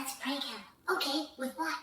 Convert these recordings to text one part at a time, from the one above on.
let's prank him. Okay, with what?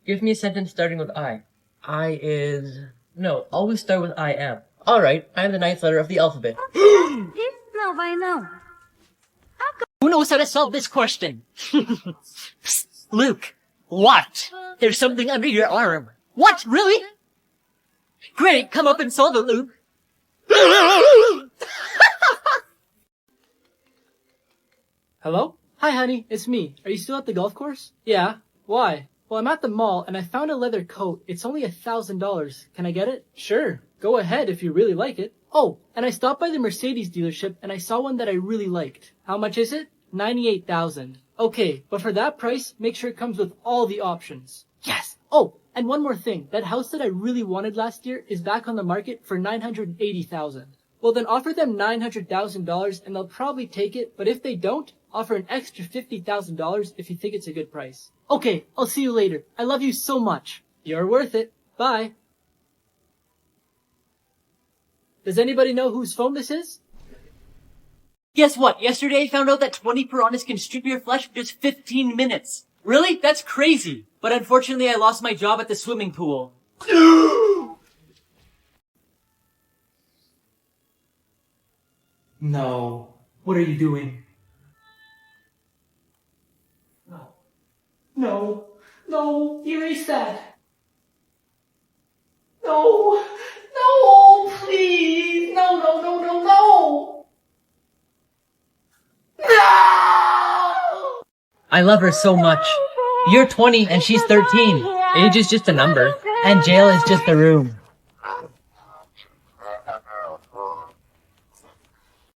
Give me a sentence starting with I. I is... No, always start with I am. Alright, I am the ninth letter of the alphabet. No, by now. Who knows how to solve this question? Psst, Luke, what? There's something under your arm. What, really? Great, come up and solve it, Luke. Hello? Hi, honey. It's me. Are you still at the golf course? Yeah. Why? Well, I'm at the mall and I found a leather coat. It's only $1,000. Can I get it? Sure. Go ahead if you really like it. Oh, and I stopped by the Mercedes dealership and I saw one that I really liked. How much is it? $98,000. Okay, but for that price, make sure it comes with all the options. Yes! Oh, and one more thing. That house that I really wanted last year is back on the market for $980,000. Well, then offer them $900,000 and they'll probably take it, but if they don't, offer an extra $50,000 if you think it's a good price. Okay, I'll see you later. I love you so much. You're worth it. Bye. Does anybody know whose phone this is? Guess what? Yesterday I found out that 20 piranhas can strip your flesh for just 15 minutes. Really? That's crazy. But unfortunately I lost my job at the swimming pool. No. What are you doing? No. No. No. Erase that. No. No. Please. No, no, no, no, no. No! I love her so much. You're 20 and she's 13. Age is just a number, and jail is just a room.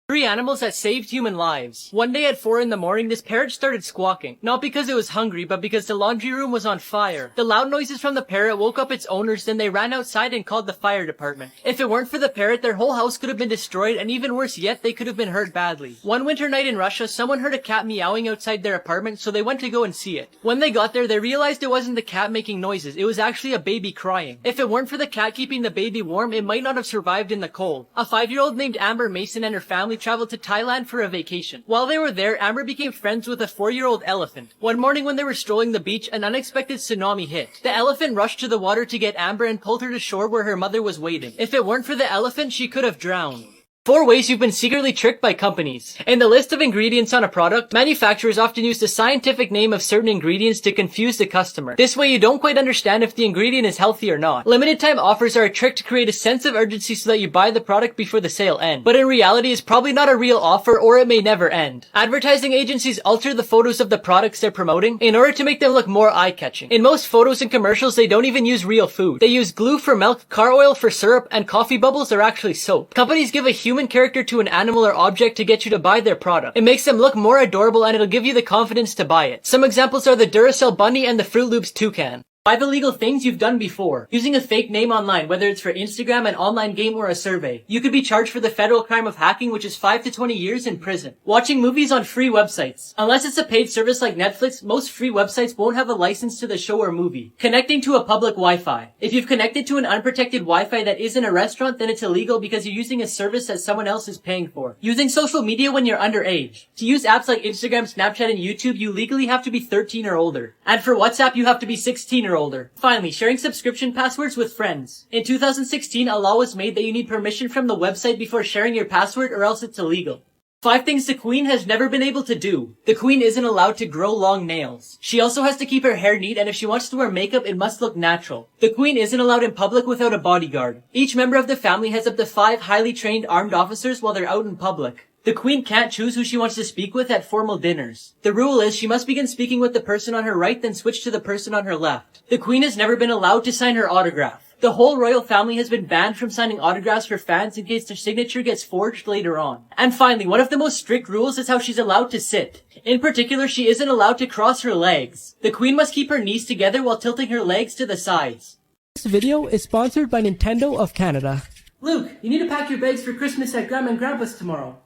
3 animals that saved human lives. One day at 4 in the morning, this parrot started squawking. Not because it was hungry, but because the laundry room was on fire. The loud noises from the parrot woke up its owners, then they ran outside and called the fire department. If it weren't for the parrot, their whole house could have been destroyed, and even worse yet, they could have been hurt badly. One winter night in Russia, someone heard a cat meowing outside their apartment, so they went to go and see it. When they got there, they realized it wasn't the cat making noises, it was actually a baby crying. If it weren't for the cat keeping the baby warm, it might not have survived in the cold. A 5-year-old named Amber Mason and her family traveled to Thailand for a vacation. While they were there, Amber became friends with a 4-year-old elephant. One morning when they were strolling the beach, an unexpected tsunami hit. The elephant rushed to the water to get Amber and pulled her to shore where her mother was waiting. If it weren't for the elephant, she could have drowned. 4 ways you've been secretly tricked by companies. In the list of ingredients on a product, manufacturers often use the scientific name of certain ingredients to confuse the customer. This way you don't quite understand if the ingredient is healthy or not. Limited time offers are a trick to create a sense of urgency so that you buy the product before the sale ends. But in reality, it's probably not a real offer or it may never end. Advertising agencies alter the photos of the products they're promoting in order to make them look more eye-catching. In most photos and commercials, they don't even use real food. They use glue for milk, car oil for syrup, and coffee bubbles are actually soap. Companies give a human character to an animal or object to get you to buy their product. It makes them look more adorable and it'll give you the confidence to buy it. Some examples are the Duracell Bunny and the Fruit Loops Toucan. 5 illegal things you've done before. Using a fake name online, whether it's for Instagram, an online game, or a survey. You could be charged for the federal crime of hacking, which is 5 to 20 years in prison. Watching movies on free websites. Unless it's a paid service like Netflix, most free websites won't have a license to the show or movie. Connecting to a public Wi-Fi. If you've connected to an unprotected Wi-Fi that isn't a restaurant, then it's illegal because you're using a service that someone else is paying for. Using social media when you're underage. To use apps like Instagram, Snapchat, and YouTube, you legally have to be 13 or older. And for WhatsApp, you have to be 16 or older. Finally, sharing subscription passwords with friends. In 2016, a law was made that you need permission from the website before sharing your password or else it's illegal. 5 things the Queen has never been able to do. The Queen isn't allowed to grow long nails. She also has to keep her hair neat, and if she wants to wear makeup, it must look natural. The Queen isn't allowed in public without a bodyguard. Each member of the family has up to 5 highly trained armed officers while they're out in public. The Queen can't choose who she wants to speak with at formal dinners. The rule is she must begin speaking with the person on her right, then switch to the person on her left. The Queen has never been allowed to sign her autograph. The whole royal family has been banned from signing autographs for fans in case their signature gets forged later on. And finally, one of the most strict rules is how she's allowed to sit. In particular, she isn't allowed to cross her legs. The Queen must keep her knees together while tilting her legs to the sides. This video is sponsored by Nintendo of Canada. Luke, you need to pack your bags for Christmas at Grandma and Grandpa's tomorrow.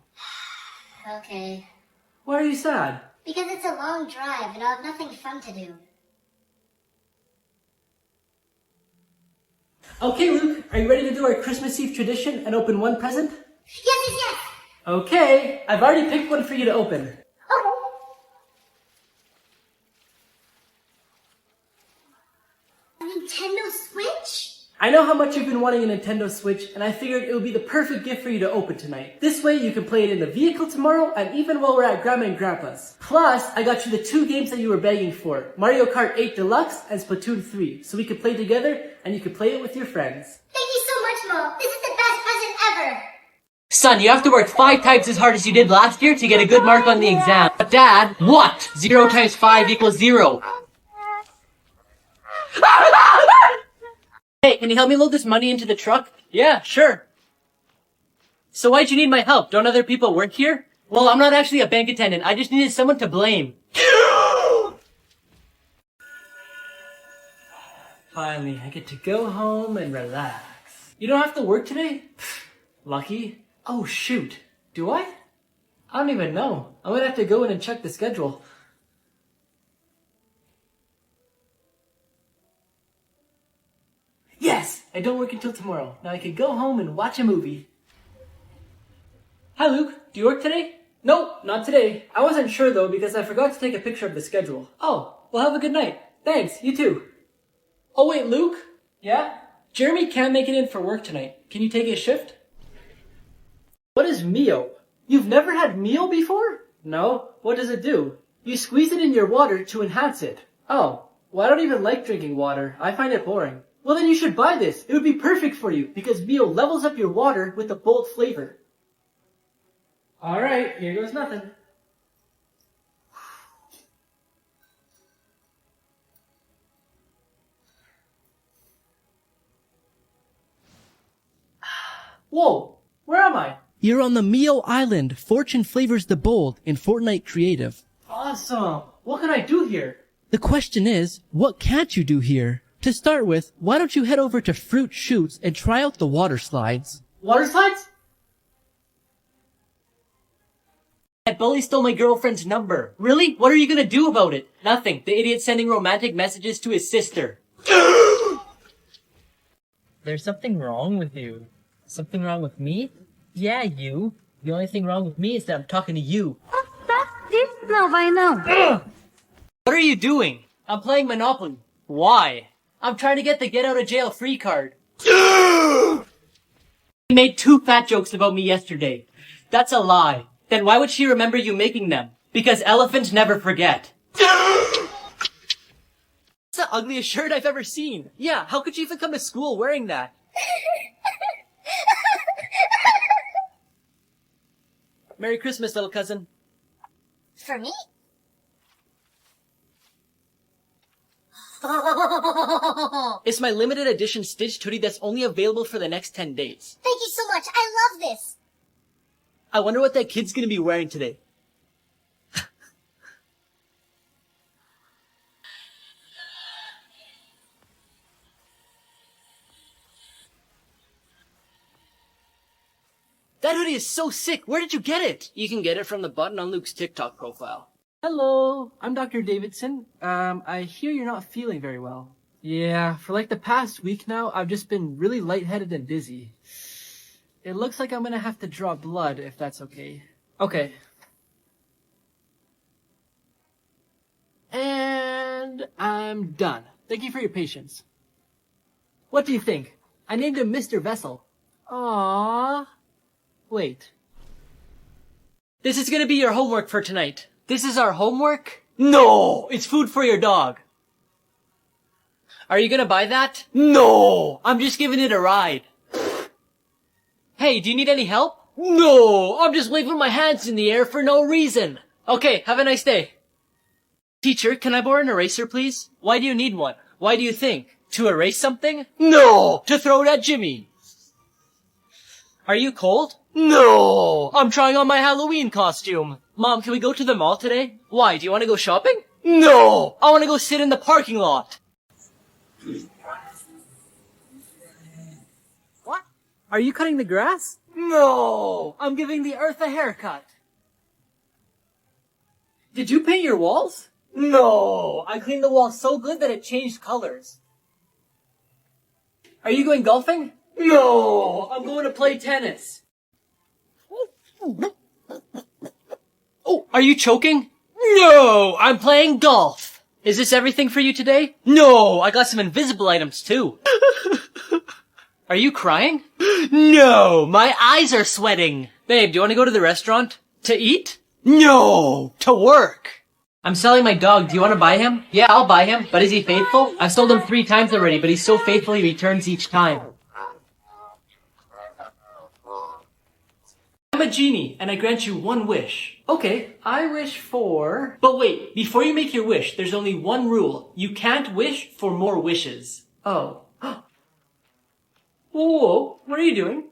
Okay. Why are you sad? Because it's a long drive and I'll have nothing fun to do. Okay, Luke, are you ready to do our Christmas Eve tradition and open one present? Yes. Okay, I've already picked one for you to open. Okay. A Nintendo Switch? I know how much you've been wanting a Nintendo Switch, and I figured it would be the perfect gift for you to open tonight. This way you can play it in the vehicle tomorrow, and even while we're at Grandma and Grandpa's. Plus, I got you the 2 games that you were begging for, Mario Kart 8 Deluxe and Splatoon 3, so we could play together, and you could play it with your friends. Thank you so much, Mom. This is the best present ever. Son, you have to work 5 times as hard as you did last year to get a good mark on the exam. But Dad, what? 0 times 5 equals 0. Hey, can you help me load this money into the truck? Yeah, sure. So why'd you need my help? Don't other people work here? Well, I'm not actually a bank attendant. I just needed someone to blame. Finally, I get to go home and relax. You don't have to work today? Lucky. Oh shoot. Do I? I don't even know. I'm gonna have to go in and check the schedule. Yes! I don't work until tomorrow. Now I can go home and watch a movie. Hi Luke, do you work today? Nope, not today. I wasn't sure though because I forgot to take a picture of the schedule. Oh, well have a good night. Thanks, you too. Oh wait, Luke? Yeah? Jeremy can't make it in for work tonight. Can you take his shift? What is Mio? You've never had Mio before? No. What does it do? You squeeze it in your water to enhance it. Oh, well I don't even like drinking water. I find it boring. Well then you should buy this. It would be perfect for you because Mio levels up your water with a bold flavor. Alright, here goes nothing. Whoa, where am I? You're on the Mio Island. Fortune flavors the bold in Fortnite Creative. Awesome. What can I do here? The question is, what can't you do here? To start with, why don't you head over to Fruit Shoots and try out the water slides? Water slides? That bully stole my girlfriend's number. Really? What are you gonna do about it? Nothing. The idiot's sending romantic messages to his sister. There's something wrong with you. Something wrong with me? Yeah, you. The only thing wrong with me is that I'm talking to you. This não vai não. What are you doing? I'm playing Monopoly. Why? I'm trying to get the get out of jail free card. He made 2 fat jokes about me yesterday. That's a lie. Then why would she remember you making them? Because elephants never forget. It's the ugliest shirt I've ever seen. Yeah, how could you even come to school wearing that? Merry Christmas, little cousin. For me? It's my limited edition stitched hoodie that's only available for the next 10 days. Thank you so much. I love this. I wonder what that kid's gonna be wearing today. That hoodie is so sick. Where did you get it? You can get it from the button on Luke's TikTok profile. Hello, I'm Dr. Davidson. I hear you're not feeling very well. Yeah, for like the past week now, I've just been really lightheaded and dizzy. It looks like I'm gonna have to draw blood, if that's okay. Okay. And I'm done. Thank you for your patience. What do you think? I named him Mr. Vessel. Aww. Wait. This is gonna be your homework for tonight. This is our homework? No! It's food for your dog. Are you gonna buy that? No! I'm just giving it a ride. Hey, do you need any help? No! I'm just waving my hands in the air for no reason. Okay, have a nice day. Teacher, can I borrow an eraser, please? Why do you need one? Why do you think? To erase something? No! To throw it at Jimmy. Are you cold? No! I'm trying on my Halloween costume. Mom, can we go to the mall today? Why, do you want to go shopping? No! I want to go sit in the parking lot. Are you cutting the grass? No! I'm giving the earth a haircut. Did you paint your walls? No! I cleaned the walls so good that it changed colors. Are you going golfing? No! I'm going to play tennis. Oh, are you choking? No! I'm playing golf. Is this everything for you today? No! I got some invisible items too. Are you crying? No! My eyes are sweating. Babe, do you want to go to the restaurant? To eat? No! To work! I'm selling my dog. Do you want to buy him? Yeah, I'll buy him. But is he faithful? I've sold him 3 times already, but he's so faithful he returns each time. I'm a genie, and I grant you 1 wish. Okay, I wish for... But wait, before you make your wish, there's only 1 rule. You can't wish for more wishes. Oh. Whoa, what are you doing?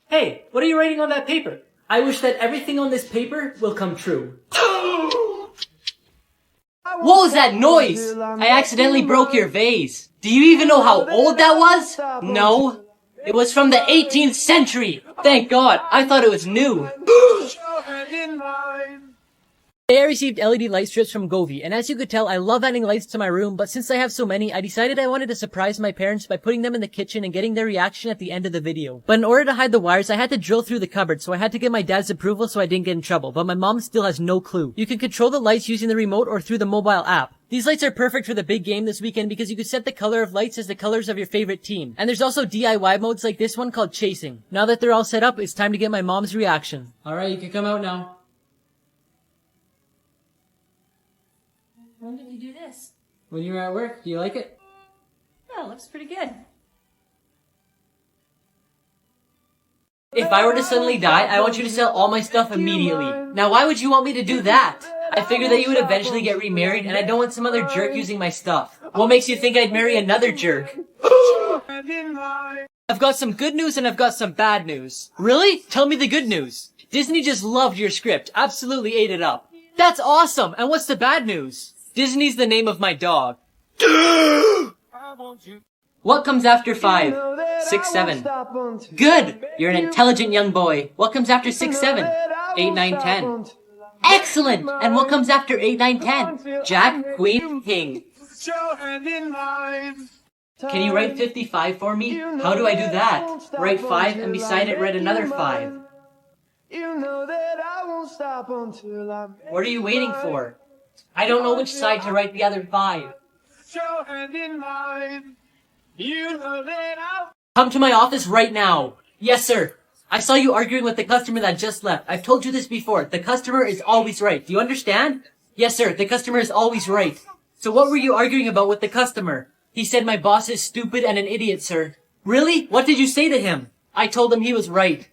Hey, what are you writing on that paper? I wish that everything on this paper will come true. What was that noise? I accidentally broke your vase. Do you even know how old that was? No. It was from the 18th century. Thank God. I thought it was new. Today I received LED light strips from Govee, and as you could tell, I love adding lights to my room, but since I have so many, I decided I wanted to surprise my parents by putting them in the kitchen and getting their reaction at the end of the video. But in order to hide the wires, I had to drill through the cupboard, so I had to get my dad's approval so I didn't get in trouble, but my mom still has no clue. You can control the lights using the remote or through the mobile app. These lights are perfect for the big game this weekend because you can set the color of lights as the colors of your favorite team. And there's also DIY modes like this one called Chasing. Now that they're all set up, it's time to get my mom's reaction. Alright, you can come out now. When did you do this? When you were at work, do you like it? Yeah, it looks pretty good. If I were to suddenly die, I want you to sell all my stuff immediately. Now why would you want me to do that? I figured that you would eventually get remarried and I don't want some other jerk using my stuff. What makes you think I'd marry another jerk? I've got some good news and I've got some bad news. Really? Tell me the good news. Disney just loved your script. Absolutely ate it up. That's awesome! And what's the bad news? Disney's the name of my dog. What comes after 5? 6, 7. Good! You're an intelligent young boy. What comes after 6, 7? 8, 9, 10. Excellent! And what comes after 8, 9, 10? Jack, Queen, King. Can you write 55 for me? How do I do that? Write 5 and beside it write another 5. What are you waiting for? I don't know which side to write the other 5. Come to my office right now. Yes, sir. I saw you arguing with the customer that just left. I've told you this before. The customer is always right. Do you understand? Yes, sir. The customer is always right. So what were you arguing about with the customer? He said my boss is stupid and an idiot, sir. Really? What did you say to him? I told him he was right.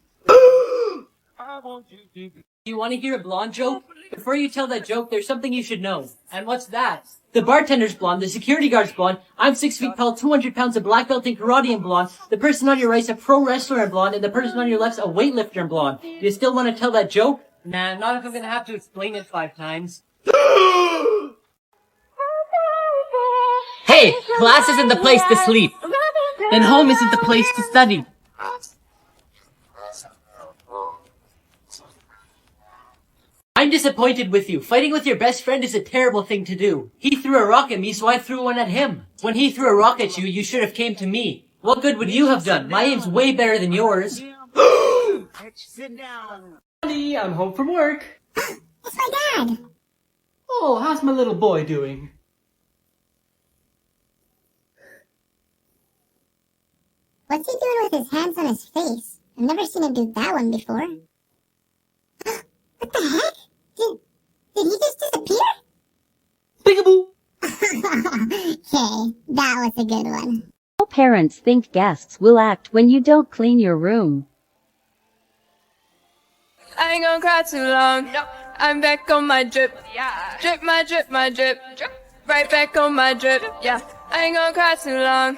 Do you want to hear a blonde joke? Before you tell that joke, there's something you should know. And what's that? The bartender's blonde, the security guard's blonde, I'm 6 feet tall, 200 pounds, a black belt in karate and blonde, the person on your right's a pro wrestler and blonde, and the person on your left's a weightlifter and blonde. Do you still want to tell that joke? Nah, not if I'm gonna have to explain it 5 times. Hey, class isn't the place to sleep. Then home isn't the place to study. I'm disappointed with you. Fighting with your best friend is a terrible thing to do. He threw a rock at me, so I threw one at him. When he threw a rock at you, you should have came to me. What good would you have done? My aim's way better than yours. Sit down. Honey, I'm home from work. It's my dad. Oh, how's my little boy doing? What's he doing with his hands on his face? I've never seen him do that one before. What the heck? Did he just disappear? Peekaboo! Okay, that was a good one. How parents think guests will act when you don't clean your room. I ain't gonna cry too long. I'm back on my drip. Drip my drip, my drip. Right back on my drip. Yeah. I ain't gonna cry too long.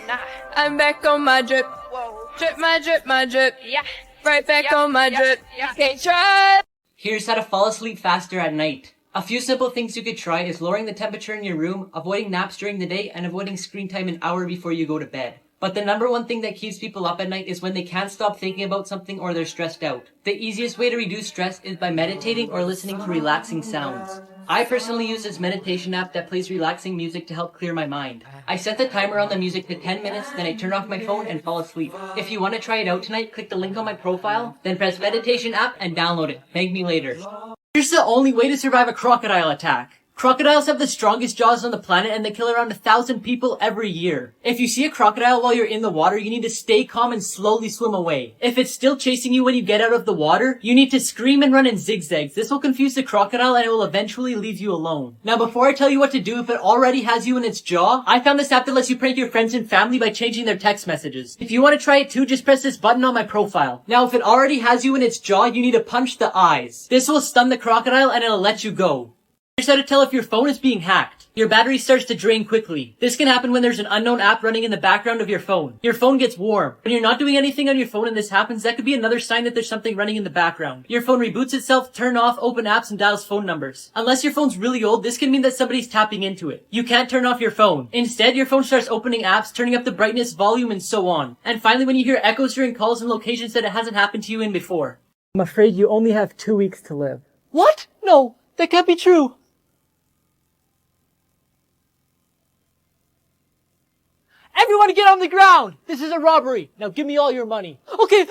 I'm back on my drip. Drip my drip, my drip. Right back on my drip. Can't try. Here's how to fall asleep faster at night. A few simple things you could try is lowering the temperature in your room, avoiding naps during the day, and avoiding screen time an hour before you go to bed. But the number one thing that keeps people up at night is when they can't stop thinking about something or they're stressed out. The easiest way to reduce stress is by meditating or listening to relaxing sounds. I personally use this meditation app that plays relaxing music to help clear my mind. I set the timer on the music to 10 minutes, then I turn off my phone and fall asleep. If you want to try it out tonight, click the link on my profile, then press meditation app and download it. Thank me later. Here's the only way to survive a crocodile attack. Crocodiles have the strongest jaws on the planet and they kill around 1,000 people every year. If you see a crocodile while you're in the water, you need to stay calm and slowly swim away. If it's still chasing you when you get out of the water, you need to scream and run in zigzags. This will confuse the crocodile and it will eventually leave you alone. Now before I tell you what to do if it already has you in its jaw, I found this app that lets you prank your friends and family by changing their text messages. If you want to try it too, just press this button on my profile. Now if it already has you in its jaw, you need to punch the eyes. This will stun the crocodile and it'll let you go. Here's how to tell if your phone is being hacked. Your battery starts to drain quickly. This can happen when there's an unknown app running in the background of your phone. Your phone gets warm. When you're not doing anything on your phone and this happens, that could be another sign that there's something running in the background. Your phone reboots itself, turn off, open apps, and dials phone numbers. Unless your phone's really old, this can mean that somebody's tapping into it. You can't turn off your phone. Instead, your phone starts opening apps, turning up the brightness, volume, and so on. And finally, when you hear echoes during calls and locations that it hasn't happened to you in before. I'm afraid you only have 2 weeks to live. What? No, that can't be true. Everyone get on the ground! This is a robbery! Now give me all your money. Okay.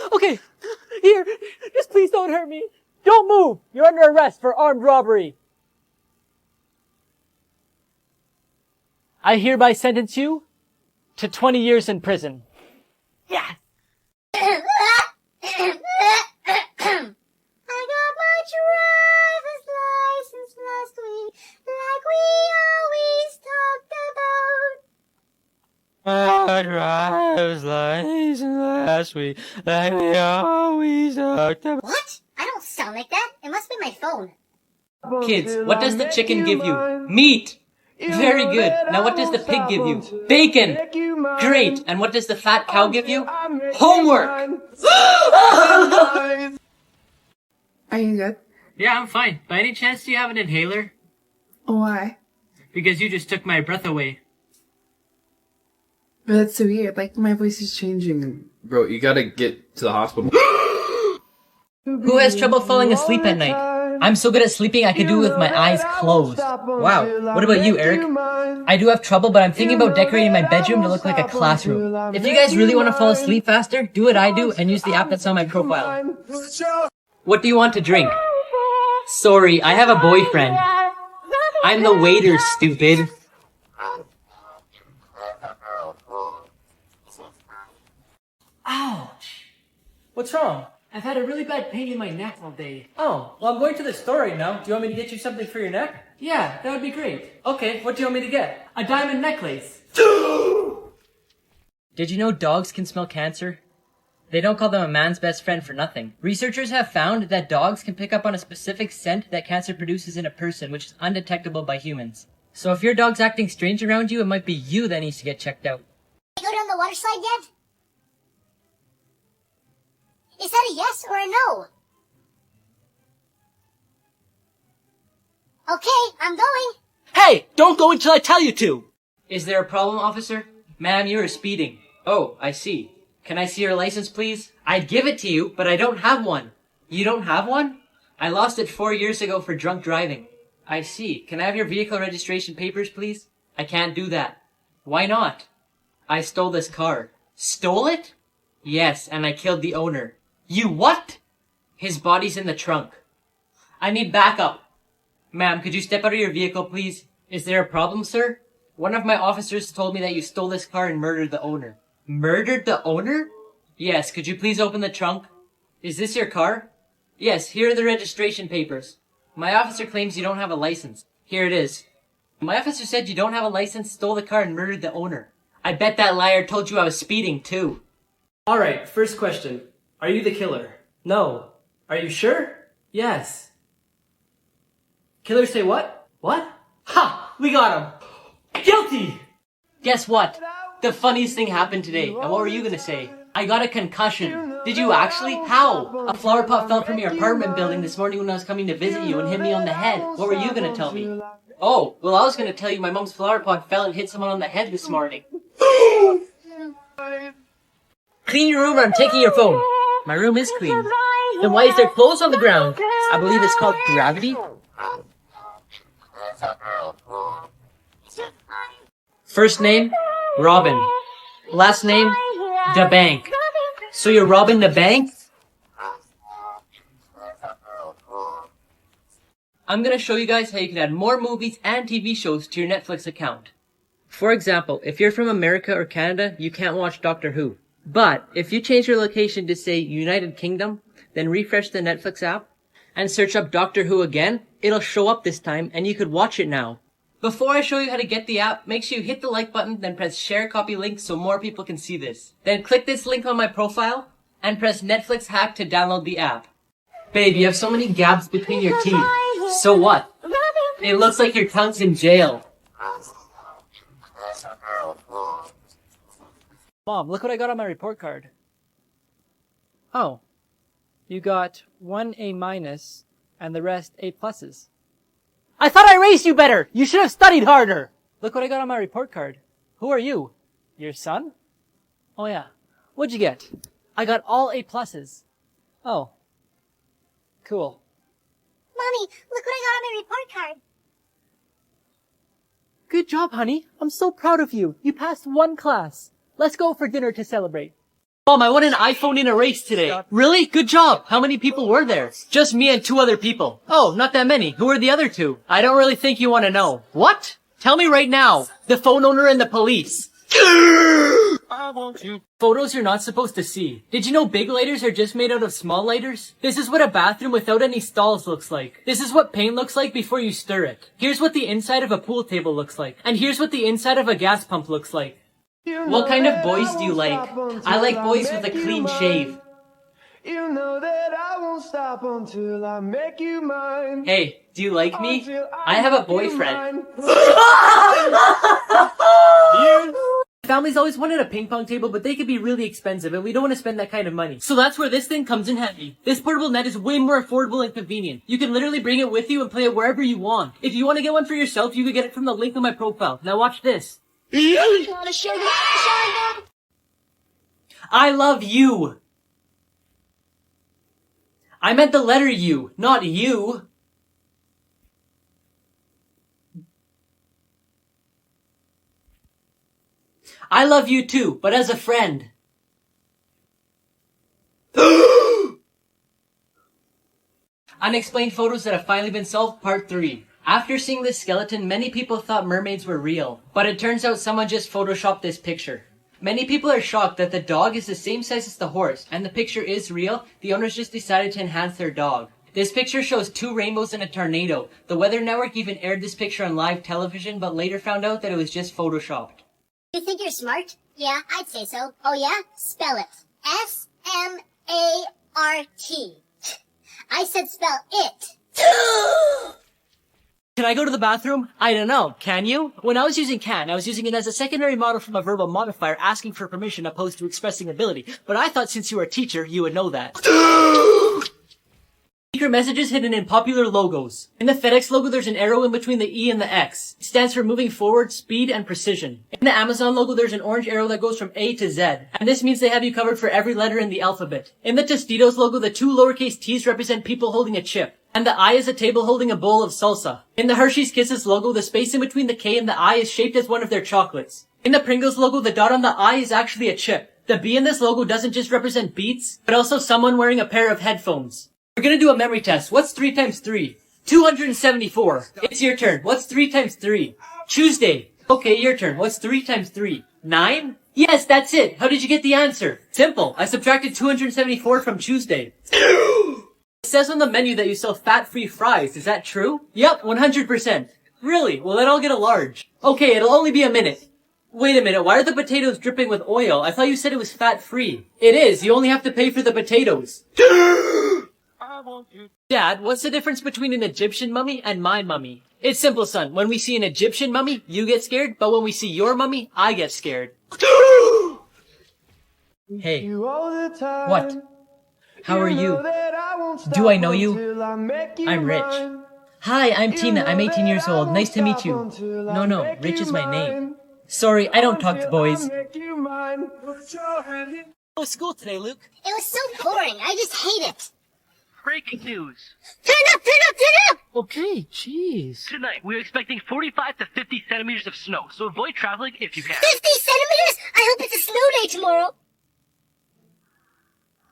Here, just please don't hurt me. Don't move! You're under arrest for armed robbery. I hereby sentence you to 20 years in prison. Yeah! I got my driver's license last week, like we always talked about. My driver's license last week, like we always talked about. What? I don't sound like that. It must be my phone. Kids, what does the chicken give you? Meat! Very good. Now what does the pig give you? Bacon! Great! And what does the fat cow give you? Homework! Are you good? Yeah, I'm fine. By any chance do you have an inhaler? Why? Because you just took my breath away. But that's so weird. Like, my voice is changing. Bro, you gotta get to the hospital. Who has trouble falling asleep at night? I'm so good at sleeping I could do it with my eyes closed. Wow. What about you, Eric? I do have trouble, but I'm thinking about decorating my bedroom to look like a classroom. If you guys really want to fall asleep faster, do what I do and use the app that's on my profile. What do you want to drink? Sorry, I have a boyfriend. I'm the waiter, stupid. Ouch! What's wrong? I've had a really bad pain in my neck all day. Oh, well I'm going to the store right now. Do you want me to get you something for your neck? Yeah, that would be great. Okay, what do you want me to get? A diamond necklace. Did you know dogs can smell cancer? They don't call them a man's best friend for nothing. Researchers have found that dogs can pick up on a specific scent that cancer produces in a person, which is undetectable by humans. So if your dog's acting strange around you, it might be you that needs to get checked out. Did you go down the water slide yet? Is that a yes or a no? Okay, I'm going. Hey! Don't go until I tell you to! Is there a problem, officer? Ma'am, you are speeding. Oh, I see. Can I see your license, please? I'd give it to you, but I don't have one. You don't have one? I lost it 4 years ago for drunk driving. I see. Can I have your vehicle registration papers, please? I can't do that. Why not? I stole this car. Stole it? Yes, and I killed the owner. You what? His body's in the trunk. I need backup. Ma'am, could you step out of your vehicle, please? Is there a problem, sir? One of my officers told me that you stole this car and murdered the owner. Murdered the owner? Yes, could you please open the trunk? Is this your car? Yes, here are the registration papers. My officer claims you don't have a license. Here it is. My officer said you don't have a license, stole the car, and murdered the owner. I bet that liar told you I was speeding, too. Alright, first question. Are you the killer? No. Are you sure? Yes. Killers say what? What? Ha! We got him! Guilty! Guess what? The funniest thing happened today. And what were you gonna say? I got a concussion. Did you actually? How? A flower pot fell from your apartment building this morning when I was coming to visit you and hit me on the head. What were you gonna tell me? Oh, well I was gonna tell you my mom's flower pot fell and hit someone on the head this morning. Clean your room or I'm taking your phone. My room is clean. Then why is there clothes on the ground? I believe it's called gravity. First name, Robin. Last name, the bank. So you're robbing the bank? I'm gonna show you guys how you can add more movies and TV shows to your Netflix account. For example, if you're from America or Canada, you can't watch Doctor Who. But if you change your location to say United Kingdom, then refresh the Netflix app and search up Doctor Who again, it'll show up this time and you could watch it now. Before I show you how to get the app, make sure you hit the like button, then press share copy link so more people can see this. Then click this link on my profile and press Netflix hack to download the app. Babe, you have so many gaps between your teeth. So what? It looks like your tongue's in jail. Mom, look what I got on my report card. Oh. You got 1 A- and the rest A+. I thought I raised you better! You should have studied harder! Look what I got on my report card. Who are you? Your son? Oh yeah. What'd you get? I got all A+. Oh. Cool. Mommy, look what I got on my report card. Good job, honey. I'm so proud of you. You passed 1 class. Let's go for dinner to celebrate. Mom, I won an iPhone in a race today. Really? Good job. How many people were there? Just me and 2 other people. Oh, not that many. Who are the other 2? I don't really think you want to know. What? Tell me right now. The phone owner and the police. I want you. Photos you're not supposed to see. Did you know big lighters are just made out of small lighters? This is what a bathroom without any stalls looks like. This is what paint looks like before you stir it. Here's what the inside of a pool table looks like. And here's what the inside of a gas pump looks like. What kind of boys do you like? I like boys with a clean shave. You know that I won't stop until I make you mine. Hey, do you like me? I have a boyfriend. Families always wanted a ping pong table, but they could be really expensive, and we don't want to spend that kind of money. So that's where this thing comes in handy. This portable net is way more affordable and convenient. You can literally bring it with you and play it wherever you want. If you want to get one for yourself, you can get it from the link on my profile. Now watch this. I love you. I meant the letter U, not you. I love you too, but as a friend. Unexplained photos that have finally been solved, part 3. After seeing this skeleton, many people thought mermaids were real, but it turns out someone just photoshopped this picture. Many people are shocked that the dog is the same size as the horse, and the picture is real. The owners just decided to enhance their dog. This picture shows 2 rainbows and a tornado. The Weather Network even aired this picture on live television, but later found out that it was just photoshopped. You think you're smart? Yeah, I'd say so. Oh yeah? Spell it. S-M-A-R-T. I said spell it. Can I go to the bathroom? I don't know. Can you? When I was using can, I was using it as a secondary model from a verbal modifier asking for permission opposed to expressing ability. But I thought since you were a teacher, you would know that. Secret messages hidden in popular logos. In the FedEx logo, there's an arrow in between the E and the X. It stands for moving forward, speed, and precision. In the Amazon logo, there's an orange arrow that goes from A to Z. And this means they have you covered for every letter in the alphabet. In the Tostitos logo, the 2 lowercase t's represent people holding a chip. And the I is a table holding a bowl of salsa. In the Hershey's Kisses logo, the space in between the K and the I is shaped as one of their chocolates. In the Pringles logo, the dot on the I is actually a chip. The B in this logo doesn't just represent beats, but also someone wearing a pair of headphones. We're gonna do a memory test. What's 3 times 3? 274. It's your turn. What's 3 times 3? Tuesday. Okay, your turn. What's 3 times 3? 9? Yes, that's it. How did you get the answer? Simple. I subtracted 274 from Tuesday. It says on the menu that you sell fat-free fries. Is that true? Yep, 100%. Really? Well, then I'll get a large. Okay, it'll only be a minute. Wait a minute, why are the potatoes dripping with oil? I thought you said it was fat-free. It is. You only have to pay for the potatoes. Dad, what's the difference between an Egyptian mummy and my mummy? It's simple, son. When we see an Egyptian mummy, you get scared, but when we see your mummy, I get scared. Hey. What? How are you? Do I know you? I'm Rich. Hi, I'm Tina. I'm 18 years old. Nice to meet you. No, Rich is my name. Sorry, I don't talk to boys. How was school today, Luke? It was so boring. I just hate it. Breaking news. Turn up, turn up, turn up! Okay, jeez. Tonight, we're expecting 45 to 50 centimeters of snow, so avoid traveling if you can. 50 centimeters? I hope it's a snow day tomorrow.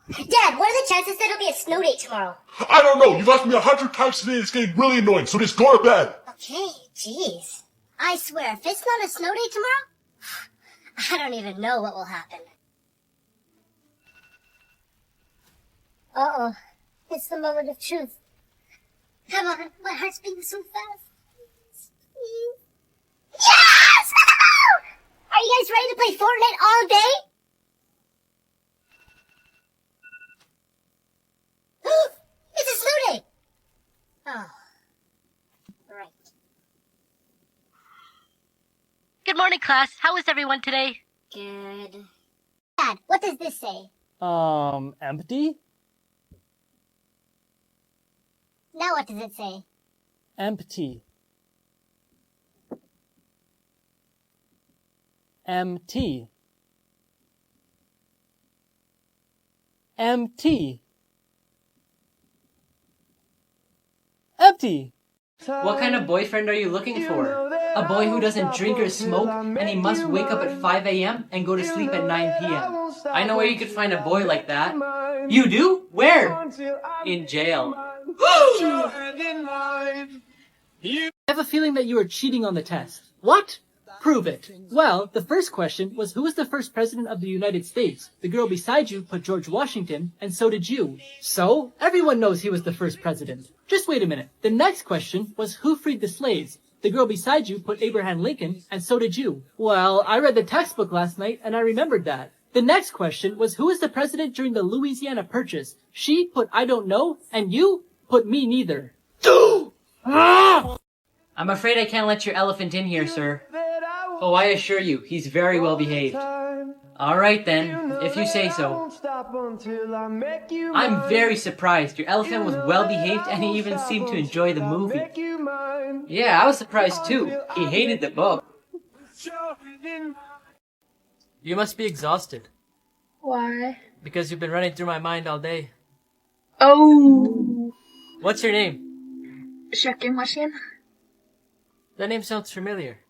Dad, what are the chances that it'll be a snow day tomorrow? I don't know. You've asked me 100 times today. It's getting really annoying, so just go to bed. Okay, jeez. I swear, if it's not a snow day tomorrow, I don't even know what will happen. Uh-oh. It's the moment of truth. Come on, my heart's beating so fast. Yes! Are you guys ready to play Fortnite all day? It's a snow day! Oh. Right. Good morning, class. How was everyone today? Good. Dad, what does this say? Empty? Now what does it say? Empty. Empty. Empty. Empty. What kind of boyfriend are you looking for? A boy who doesn't drink or smoke, and he must wake up at 5 a.m. and go to sleep at 9 p.m. I know where you could find a boy like that. You do? Where? In jail. I have a feeling that you are cheating on the test. What? Prove it. Well, the first question was who was the first president of the United States? The girl beside you put George Washington, and so did you. So, everyone knows he was the first president. Just wait a minute. The next question was who freed the slaves? The girl beside you put Abraham Lincoln, and so did you. Well, I read the textbook last night, and I remembered that. The next question was who was the president during the Louisiana Purchase? She put I don't know, and you put me neither. I'm afraid I can't let your elephant in here, sir. Oh, I assure you, he's very well behaved. Alright then, if you say so. I'm very surprised. Your elephant was well behaved and he even seemed to enjoy the movie. Yeah, I was surprised too. He hated the book. You must be exhausted. Why? Because you've been running through my mind all day. Oh. What's your name? Checking machine? That name sounds familiar.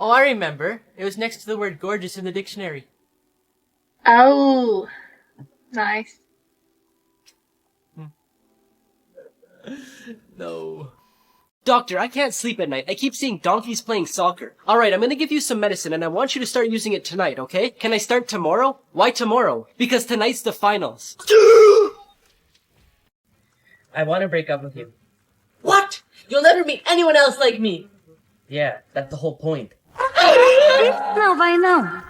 Oh, I remember. It was next to the word gorgeous in the dictionary. Oh. Nice. No. Doctor, I can't sleep at night. I keep seeing donkeys playing soccer. Alright, I'm gonna give you some medicine and I want you to start using it tonight, okay? Can I start tomorrow? Why tomorrow? Because tonight's the finals. I want to break up with you. What? You'll never meet anyone else like me! Yeah, that's the whole point. Não vai não.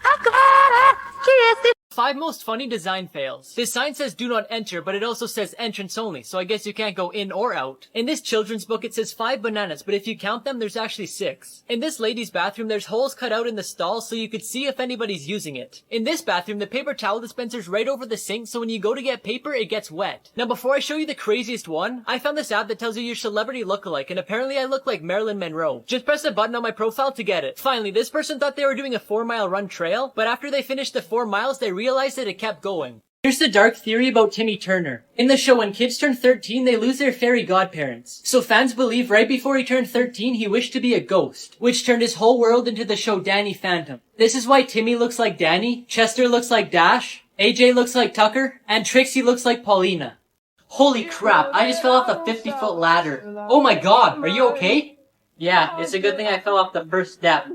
Agora que esse 5 most funny design fails. This sign says do not enter, but it also says entrance only, so I guess you can't go in or out. In this children's book it says 5 bananas, but if you count them there's actually 6. In this lady's bathroom there's holes cut out in the stall so you could see if anybody's using it. In this bathroom the paper towel dispenser's right over the sink so when you go to get paper it gets wet. Now before I show you the craziest one, I found this app that tells you your celebrity lookalike and apparently I look like Marilyn Monroe. Just press a button on my profile to get it. Finally, this person thought they were doing a 4-mile run trail, but after they finished the 4 miles they realized that it kept going. Here's the dark theory about Timmy Turner. In the show, when kids turn 13, they lose their fairy godparents. So fans believe right before he turned 13, he wished to be a ghost, which turned his whole world into the show Danny Phantom. This is why Timmy looks like Danny, Chester looks like Dash, AJ looks like Tucker, and Trixie looks like Paulina. Holy crap, I just fell off the 50-foot ladder. Oh my god, are you okay? Yeah, it's a good thing I fell off the first step.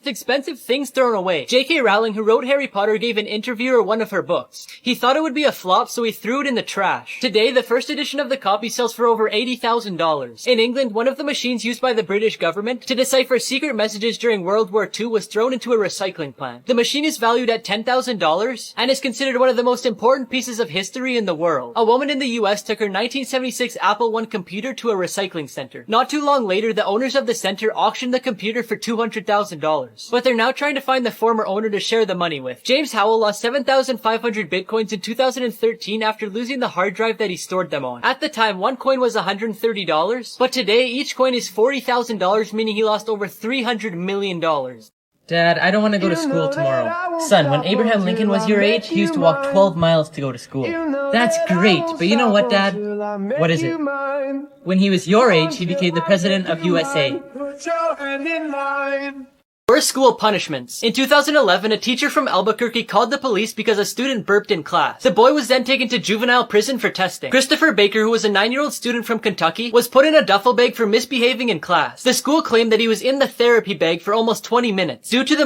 Expensive things thrown away. J.K. Rowling, who wrote Harry Potter, gave an interviewer one of her books. He thought it would be a flop, so he threw it in the trash. Today, the first edition of the copy sells for over $80,000. In England, one of the machines used by the British government to decipher secret messages during World War II was thrown into a recycling plant. The machine is valued at $10,000 and is considered one of the most important pieces of history in the world. A woman in the US took her 1976 Apple I computer to a recycling center. Not too long later, the owners of the center auctioned the computer for $200,000. But they're now trying to find the former owner to share the money with. James Howell lost 7,500 bitcoins in 2013 after losing the hard drive that he stored them on. At the time, one coin was $130, but today each coin is $40,000, meaning he lost over $300 million. Dad, I don't want to go to school tomorrow. Son, when Abraham Lincoln was your age, he used to walk 12 miles to go to school. That's great, but you know what, Dad? What is it? When he was your age, he became the president of USA. Worst school punishments. In 2011, a teacher from Albuquerque called the police because a student burped in class. The boy was then taken to juvenile prison for testing. Christopher Baker, who was a 9-year-old student from Kentucky, was put in a duffel bag for misbehaving in class. The school claimed that he was in the therapy bag for almost 20 minutes. Due to the